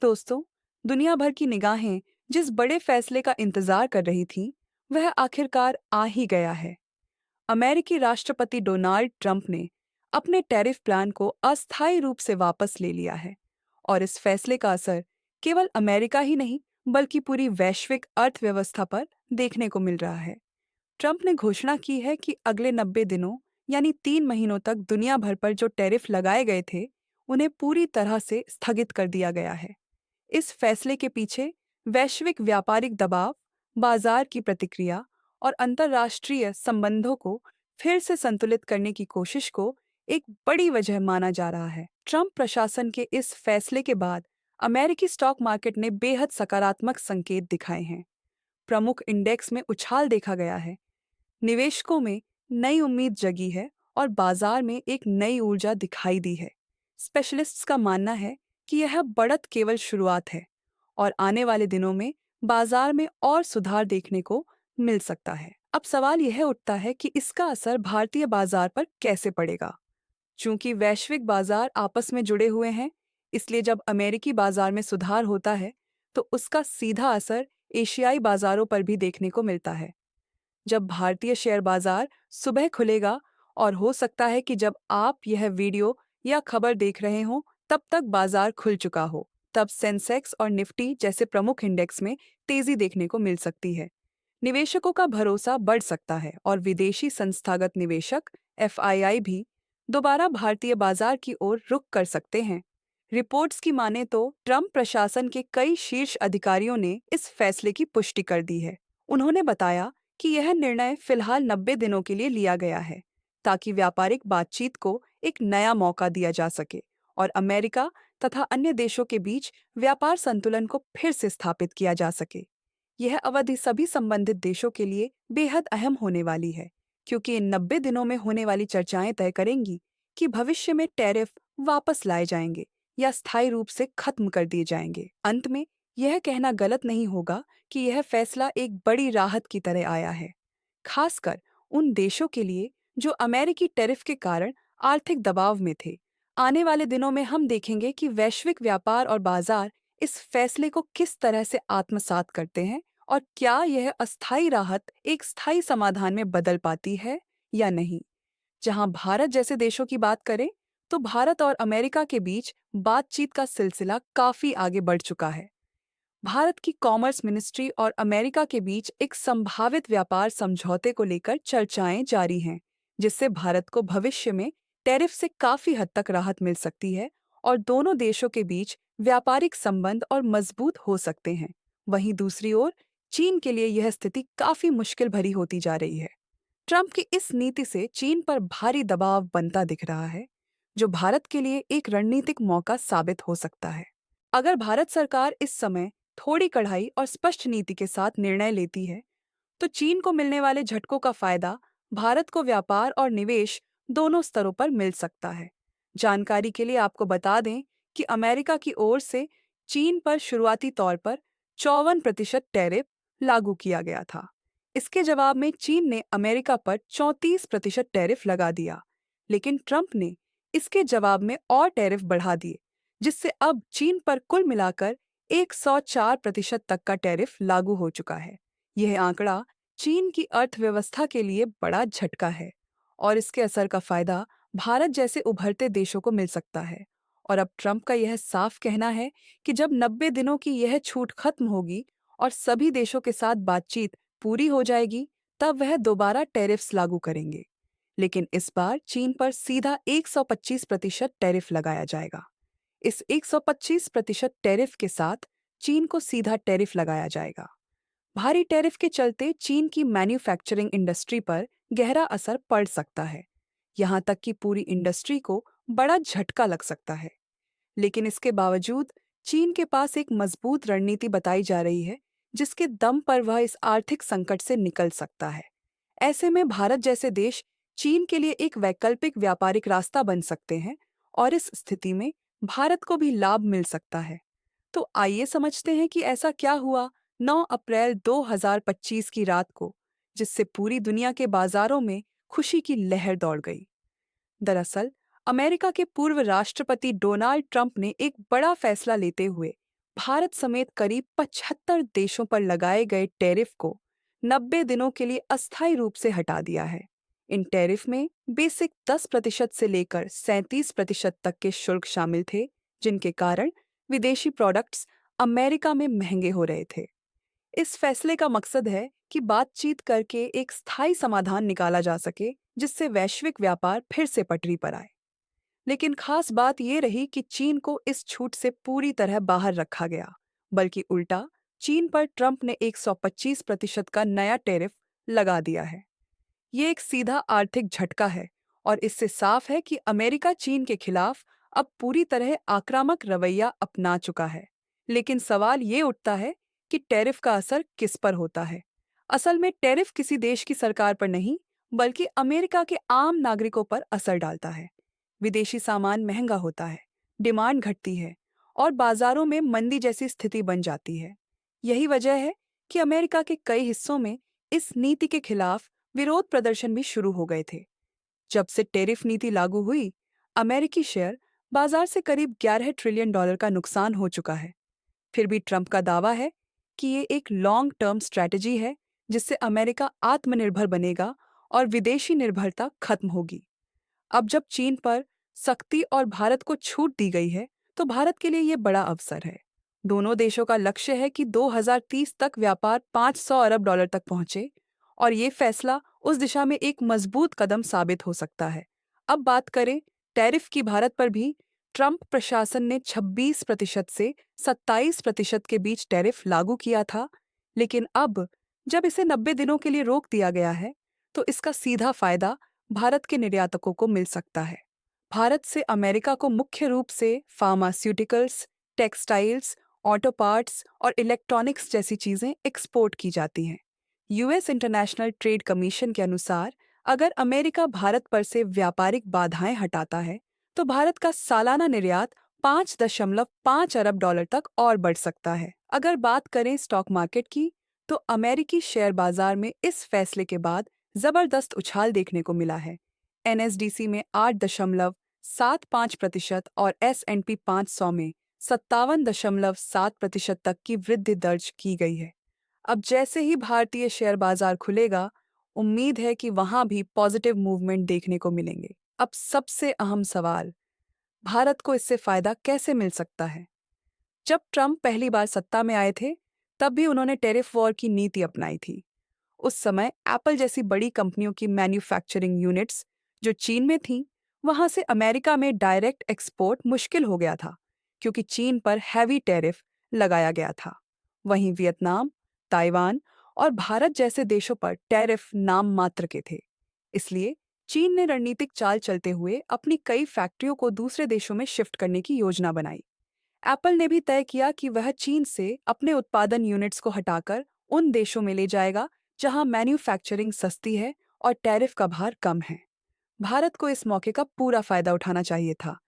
दोस्तों, दुनिया भर की निगाहें जिस बड़े फैसले का इंतजार कर रही थीं, वह आखिरकार आ ही गया है। अमेरिकी राष्ट्रपति डोनाल्ड ट्रंप ने अपने टैरिफ प्लान को अस्थायी रूप से वापस ले लिया है और इस फैसले का असर केवल अमेरिका ही नहीं, बल्कि पूरी वैश्विक अर्थव्यवस्था पर देखने को मिल रहा है। ट्रंप ने घोषणा की है कि अगले 90 दिनों यानी 3 महीनों तक दुनिया भर पर जो टैरिफ लगाए गए थे, उन्हें पूरी तरह से स्थगित कर दिया गया है। इस फैसले के पीछे वैश्विक व्यापारिक दबाव, बाजार की प्रतिक्रिया और अंतर्राष्ट्रीय संबंधों को फिर से संतुलित करने की कोशिश को एक बड़ी वजह माना जा रहा है। ट्रंप प्रशासन के इस फैसले के बाद अमेरिकी स्टॉक मार्केट ने बेहद सकारात्मक संकेत दिखाए हैं। प्रमुख इंडेक्स में उछाल देखा गया है, निवेशकों में नई उम्मीद जगी है और बाजार में एक नई ऊर्जा दिखाई दी है। स्पेशलिस्ट्स का मानना है कि यह बढ़त केवल शुरुआत है और आने वाले दिनों में बाजार में और सुधार देखने को मिल सकता है। अब सवाल यह उठता है कि इसका असर भारतीय बाजार पर कैसे पड़ेगा। चूंकि वैश्विक बाजार आपस में जुड़े हुए हैं, इसलिए जब अमेरिकी बाजार में सुधार होता है, तो उसका सीधा असर एशियाई बाजारों पर भी देखने को मिलता है। जब भारतीय शेयर बाजार सुबह खुलेगा, और हो सकता है कि जब आप यह वीडियो या खबर देख रहे हो तब तक बाजार खुल चुका हो, तब सेंसेक्स और निफ्टी जैसे प्रमुख इंडेक्स में तेजी देखने को मिल सकती है। निवेशकों का भरोसा बढ़ सकता है और विदेशी संस्थागत निवेशक एफआईआई भी दोबारा भारतीय बाजार की ओर रुख कर सकते हैं। रिपोर्ट्स की माने तो ट्रंप प्रशासन के कई शीर्ष अधिकारियों ने इस फैसले की पुष्टि कर दी है। उन्होंने बताया कि यह निर्णय फिलहाल 90 दिनों के लिए लिया गया है, ताकि व्यापारिक बातचीत को एक नया मौका दिया जा सके और अमेरिका तथा अन्य देशों के बीच व्यापार संतुलन को फिर से स्थापित किया जा सके। यह अवधि सभी संबंधित देशों के लिए बेहद अहम होने वाली है, क्योंकि इन 90 दिनों में होने वाली चर्चाएं तय करेंगी कि भविष्य में टैरिफ वापस लाए जाएंगे या स्थायी रूप से खत्म कर दिए जाएंगे। अंत में यह कहना गलत नहीं होगा कि यह फैसला एक बड़ी राहत की तरह आया है, खासकर उन देशों के लिए जो अमेरिकी टैरिफ के कारण आर्थिक दबाव में थे। आने वाले दिनों में हम देखेंगे कि वैश्विक व्यापार और बाजार इस फैसले को किस तरह से आत्मसात करते हैं और क्या यह अस्थायी राहत एक स्थायी समाधान में बदल पाती है या नहीं। जहां भारत जैसे देशों की बात करें, तो भारत और अमेरिका के बीच बातचीत का सिलसिला काफी आगे बढ़ चुका है। भारत की कॉमर्स मिनिस्ट्री और अमेरिका के बीच एक संभावित व्यापार समझौते को लेकर चर्चाएं जारी हैं, जिससे भारत को भविष्य में टैरिफ से काफी हद तक राहत मिल सकती है और दोनों देशों के बीच व्यापारिक संबंध और मजबूत हो सकते हैं। वहीं दूसरी ओर चीन के लिए यह स्थिति काफी मुश्किल भरी होती जा रही है। ट्रंप की इस नीति से चीन पर भारी दबाव बनता दिख रहा है, जो भारत के लिए एक रणनीतिक मौका साबित हो सकता है। अगर भारत सरकार इस समय थोड़ी कड़ाई और स्पष्ट नीति के साथ निर्णय लेती है, तो चीन को मिलने वाले झटकों का फायदा भारत को व्यापार और निवेश दोनों स्तरों पर मिल सकता है। जानकारी के लिए आपको बता दें कि अमेरिका की ओर से चीन पर शुरुआती तौर पर 54% टैरिफ लागू किया गया था। इसके जवाब में चीन ने अमेरिका पर 34% टैरिफ लगा दिया, लेकिन ट्रंप ने इसके जवाब में और टैरिफ बढ़ा दिए, जिससे अब चीन पर कुल मिलाकर 104% तक का टैरिफ लागू हो चुका है। यह आंकड़ा चीन की अर्थव्यवस्था के लिए बड़ा झटका है और इसके असर का फायदा भारत जैसे उभरते देशों को मिल सकता है। और अब ट्रंप का यह साफ कहना है कि जब 90 दिनों की यह छूट खत्म होगी और सभी देशों के साथ बातचीत पूरी हो जाएगी, तब वह दोबारा टैरिफ्स लागू करेंगे। लेकिन इस बार चीन पर सीधा 125% टैरिफ लगाया जाएगा। इस 125% टैरिफ के साथ चीन को सीधा टैरिफ लगाया जाएगा। भारी टैरिफ के चलते चीन की मैन्युफैक्चरिंग इंडस्ट्री पर गहरा असर पड़ सकता है। यहां तक कि पूरी इंडस्ट्री को बड़ा झटका लग सकता है। लेकिन इसके बावजूद चीन के पास एक मजबूत रणनीति बताई जा रही है, जिसके दम पर वह इस आर्थिक संकट से निकल सकता है। ऐसे में भारत जैसे देश चीन के लिए एक वैकल्पिक व्यापारिक रास्ता बन सकते हैं और इस स्थिति में भारत को भी लाभ मिल सकता है। तो आइए समझते हैं कि ऐसा क्या हुआ 9 अप्रैल 2025 की रात को, जिससे पूरी दुनिया के बाजारों में खुशी की लहर दौड़ गई। दरअसल, अमेरिका के पूर्व राष्ट्रपति डोनाल्ड ट्रंप ने एक बड़ा फैसला लेते हुए भारत समेत करीब 75 देशों पर लगाए गए टैरिफ को 90 दिनों के लिए अस्थायी रूप से हटा दिया है। इन टैरिफ में बेसिक 10% से लेकर 37% तक के शुल्क शामिल थे, जिनके कारण विदेशी प्रोडक्ट्स अमेरिका में महंगे हो रहे थे। इस फैसले का मकसद है कि बातचीत करके एक स्थायी समाधान निकाला जा सके, जिससे वैश्विक व्यापार फिर से पटरी पर आए। लेकिन खास बात यह रही कि चीन को इस छूट से पूरी तरह बाहर रखा गया, बल्कि उल्टा चीन पर ट्रंप ने 125% का नया टैरिफ लगा दिया है। ये एक सीधा आर्थिक झटका है और इससे साफ है कि अमेरिका चीन के खिलाफ अब पूरी तरह आक्रामक रवैया अपना चुका है। लेकिन सवाल ये उठता है कि टैरिफ का असर किस पर होता है। असल में टैरिफ किसी देश की सरकार पर नहीं, बल्कि अमेरिका के आम नागरिकों पर असर डालता है। विदेशी सामान महंगा होता है, डिमांड घटती है और बाजारों में मंदी जैसी स्थिति बन जाती है। यही वजह है कि अमेरिका के कई हिस्सों में इस नीति के खिलाफ विरोध प्रदर्शन भी शुरू हो गए थे। जब से टैरिफ नीति लागू हुई, अमेरिकी शेयर बाजार से करीब 11 ट्रिलियन डॉलर का नुकसान हो चुका है। फिर भी ट्रंप का दावा है कि ये एक लॉन्ग टर्म स्ट्रैटेजी है, जिससे अमेरिका आत्मनिर्भर बनेगा और विदेशी निर्भरता खत्म होगी। अब जब चीन पर सख्ती और भारत को छूट दी गई है, तो भारत के लिए ये बड़ा अवसर है। दोनों देशों का लक्ष्य है कि 2030 तक व्यापार 500 अरब डॉलर तक पहुंचे और ये फैसला उस दिशा में एक मजबूत कदम साबित हो सकता है। अब बात करें टैरिफ की। भारत पर भी ट्रंप प्रशासन ने 26% से 27% के बीच टैरिफ लागू किया था, लेकिन अब जब इसे 90 दिनों के लिए रोक दिया गया है, तो इसका सीधा फायदा भारत के निर्यातकों को मिल सकता है। भारत से अमेरिका को मुख्य रूप से फार्मास्यूटिकल्स, टेक्सटाइल्स, ऑटो पार्ट्स और इलेक्ट्रॉनिक्स जैसी चीजें एक्सपोर्ट की जाती हैं। यूएस इंटरनेशनल ट्रेड कमीशन के अनुसार अगर अमेरिका भारत पर से व्यापारिक बाधाएं हटाता है, तो भारत का सालाना निर्यात 5.5 अरब डॉलर तक और बढ़ सकता है। अगर बात करें स्टॉक मार्केट की, तो अमेरिकी शेयर बाजार में इस फैसले के बाद जबरदस्त उछाल देखने को मिला है। एनएसडीसी में 8.75% और S&P 500 में 57.7% तक की वृद्धि दर्ज की गई है। अब जैसे ही भारतीय शेयर बाजार खुलेगा, उम्मीद है कि वहां भी पॉजिटिव मूवमेंट देखने को मिलेंगे। अब सबसे अहम सवाल, भारत को इससे फायदा कैसे मिल सकता है? जब ट्रंप पहली बार सत्ता में आए थे, तब भी उन्होंने टैरिफ वॉर की नीति अपनाई थी। उस समय एप्पल जैसी बड़ी कंपनियों की मैन्युफैक्चरिंग यूनिट्स जो चीन में थीं, वहां से अमेरिका में डायरेक्ट एक्सपोर्ट मुश्किल हो गया था, क्योंकि चीन पर हैवी टैरिफ लगाया गया था। वहीं वियतनाम, ताइवान और भारत जैसे देशों पर टैरिफ नाम मात्र के थे। इसलिए चीन ने रणनीतिक चाल चलते हुए अपनी कई फैक्ट्रियों को दूसरे देशों में शिफ्ट करने की योजना बनाई। एप्पल ने भी तय किया कि वह चीन से अपने उत्पादन यूनिट्स को हटाकर उन देशों में ले जाएगा जहां मैन्युफैक्चरिंग सस्ती है और टैरिफ का भार कम है। भारत को इस मौके का पूरा फायदा उठाना चाहिए था,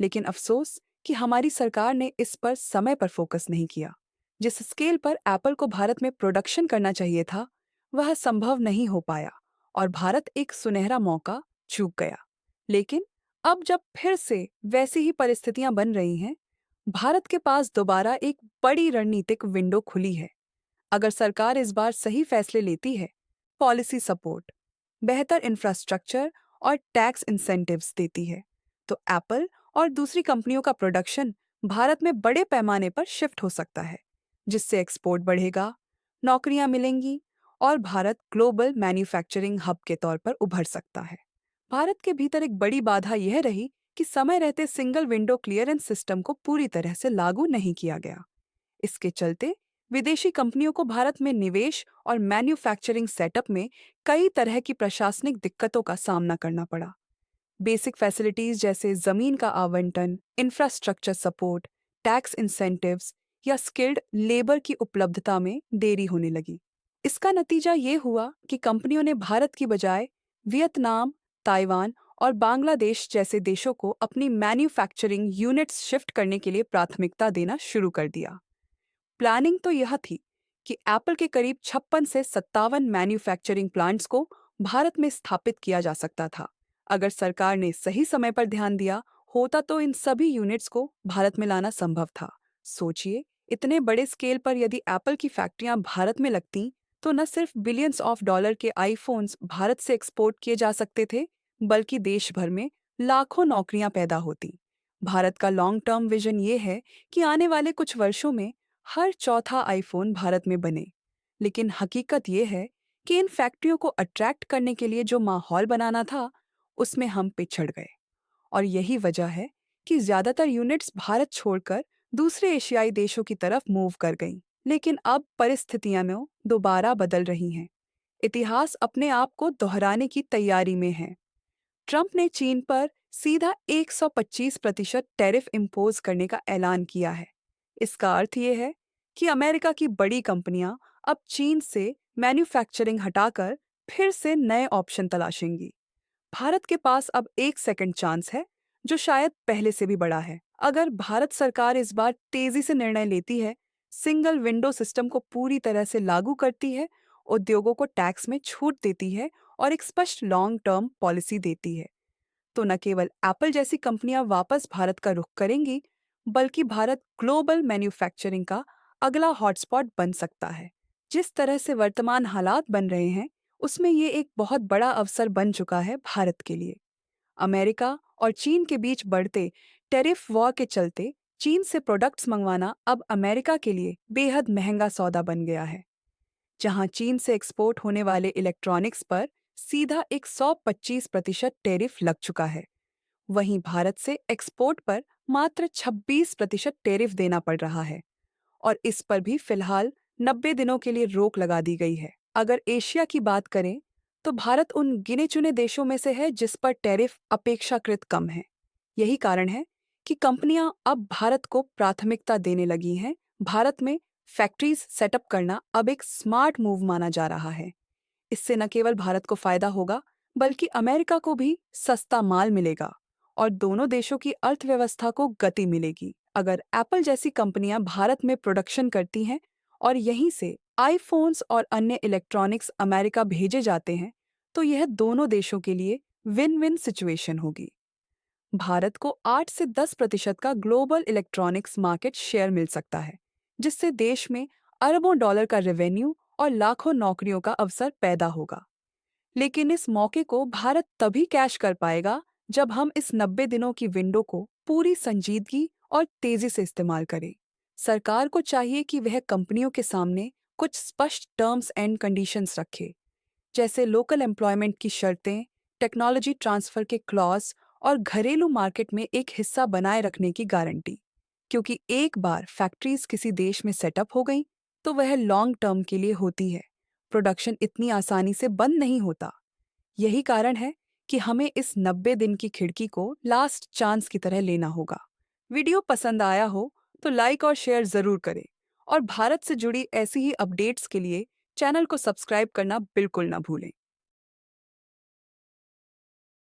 लेकिन अफसोस कि हमारी सरकार ने इस पर समय पर फोकस नहीं किया। जिस स्केल पर एप्पल को भारत में प्रोडक्शन करना चाहिए था, वह संभव नहीं हो पाया और भारत एक सुनहरा मौका चूक गया। लेकिन अब जब फिर से वैसी ही परिस्थितियां बन रही हैं, भारत के पास दोबारा एक बड़ी रणनीतिक विंडो खुली है। अगर सरकार इस बार सही फैसले लेती है, पॉलिसी सपोर्ट, बेहतर इंफ्रास्ट्रक्चर और टैक्स इंसेंटिव्स देती है, तो एप्पल और दूसरी कंपनियों का प्रोडक्शन भारत में बड़े पैमाने पर शिफ्ट हो सकता है, जिससे एक्सपोर्ट बढ़ेगा, नौकरियां मिलेंगी और भारत ग्लोबल मैन्युफैक्चरिंग हब के तौर पर उभर सकता है। भारत के भीतर एक बड़ी बाधा यह रही कि समय रहते सिंगल विंडो क्लियरेंस सिस्टम को पूरी तरह से लागू नहीं किया गया। इसके चलते विदेशी कंपनियों को भारत में निवेश और मैन्युफैक्चरिंग सेटअप में कई तरह की प्रशासनिक दिक्कतों का सामना करना पड़ा। बेसिक फैसिलिटीज जैसे जमीन का आवंटन, इंफ्रास्ट्रक्चर सपोर्ट, टैक्स इंसेंटिव्स या स्किल्ड लेबर की उपलब्धता में देरी होने लगी। इसका नतीजा ये हुआ कि कंपनियों ने भारत की बजाय वियतनाम, ताइवान और बांग्लादेश जैसे देशों को अपनी मैन्युफैक्चरिंग यूनिट्स शिफ्ट करने के लिए प्राथमिकता देना शुरू कर दिया। प्लानिंग तो यह थी कि एप्पल के करीब 56 से 57 मैन्युफैक्चरिंग प्लांट्स को भारत में स्थापित किया जा सकता था। अगर सरकार ने सही समय पर ध्यान दिया होता तो इन सभी यूनिट्स को भारत में लाना संभव था। सोचिए, इतने बड़े स्केल पर यदि एप्पल की फैक्ट्रियां भारत में लगती, तो न सिर्फ बिलियंस ऑफ डॉलर के आईफोन्स भारत से एक्सपोर्ट किए जा सकते थे, बल्कि देश भर में लाखों नौकरियां पैदा होती। भारत का लॉन्ग टर्म विजन ये है कि आने वाले कुछ वर्षों में हर चौथा आईफोन भारत में बने। लेकिन हकीकत ये है कि इन फैक्ट्रियों को अट्रैक्ट करने के लिए जो माहौल बनाना था, उसमें हम पिछड़ गए। और यही वजह है कि ज्यादातर यूनिट्स भारत छोड़कर दूसरे एशियाई देशों की तरफ मूव कर गईं। लेकिन अब परिस्थितियां में दोबारा बदल रही हैं। इतिहास अपने आप को दोहराने की तैयारी में है। ट्रंप ने चीन पर सीधा 125% टैरिफ इम्पोज करने का ऐलान किया है। इसका अर्थ ये है कि अमेरिका की बड़ी कंपनियां अब चीन से मैन्युफैक्चरिंग हटाकर फिर से नए ऑप्शन तलाशेंगी। भारत के पास अब एक सेकंड चांस है, जो शायद पहले से भी बड़ा है। अगर भारत सरकार इस बार तेजी से निर्णय लेती है, सिंगल विंडो सिस्टम को पूरी तरह से लागू करती है, उद्योगों को टैक्स में छूट देती है और एक स्पष्ट लॉन्ग टर्म पॉलिसी देती है, तो न केवल एप्पल जैसी कंपनियां वापस भारत का रुख करेंगी, बल्कि भारत ग्लोबल मैन्युफैक्चरिंग का अगला हॉटस्पॉट बन सकता है। जिस तरह से वर्तमान हालात बन रहे हैं, उसमें ये एक बहुत बड़ा अवसर बन चुका है भारत के लिए। अमेरिका और चीन के बीच बढ़ते टैरिफ वॉर के चलते चीन से प्रोडक्ट्स मंगवाना अब अमेरिका के लिए बेहद महंगा सौदा बन गया है। जहां चीन से एक्सपोर्ट होने वाले इलेक्ट्रॉनिक्स पर सीधा एक 125% टैरिफ लग चुका है, वहीं भारत से एक्सपोर्ट पर मात्र 26% टैरिफ देना पड़ रहा है, और इस पर भी फिलहाल 90 दिनों के लिए रोक लगा दी गई है। अगर एशिया की बात करें, तो भारत उन गिने चुने देशों में से है जिस पर टैरिफ अपेक्षाकृत कम है। यही कारण है कि कंपनियां अब भारत को प्राथमिकता देने लगी हैं। भारत में फैक्ट्रीज सेटअप करना अब एक स्मार्ट मूव माना जा रहा है। इससे न केवल भारत को फायदा होगा, बल्कि अमेरिका को भी सस्ता माल मिलेगा और दोनों देशों की अर्थव्यवस्था को गति मिलेगी। अगर एप्पल जैसी कंपनियां भारत में प्रोडक्शन करती हैं और यहीं से आईफोन्स और अन्य इलेक्ट्रॉनिक्स अमेरिका भेजे जाते हैं, तो यह दोनों देशों के लिए विन विन सिचुएशन होगी। भारत को 8 से 10% का ग्लोबल इलेक्ट्रॉनिक्स मार्केट शेयर मिल सकता है, जिससे देश में अरबों डॉलर का रेवेन्यू और लाखों नौकरियों का अवसर पैदा होगा। लेकिन इस मौके को भारत तभी कैश कर पाएगा जब हम इस 90 दिनों की विंडो को पूरी संजीदगी और तेजी से इस्तेमाल करें। सरकार को चाहिए कि वह कंपनियों के सामने कुछ स्पष्ट टर्म्स एंड कंडीशंस रखे, जैसे लोकल एम्प्लॉयमेंट की शर्तें, टेक्नोलॉजी ट्रांसफर के क्लॉज और घरेलू मार्केट में एक हिस्सा बनाए रखने की गारंटी। क्योंकि एक बार फैक्ट्रीज किसी देश में सेटअप हो गई, तो वह लॉन्ग टर्म के लिए होती है। प्रोडक्शन इतनी आसानी से बंद नहीं होता। यही कारण है कि हमें इस 90 दिन की खिड़की को लास्ट चांस की तरह लेना होगा। वीडियो पसंद आया हो तो लाइक और शेयर जरूर करें, और भारत से जुड़ी ऐसी ही अपडेट्स के लिए चैनल को सब्सक्राइब करना बिल्कुल ना भूलें।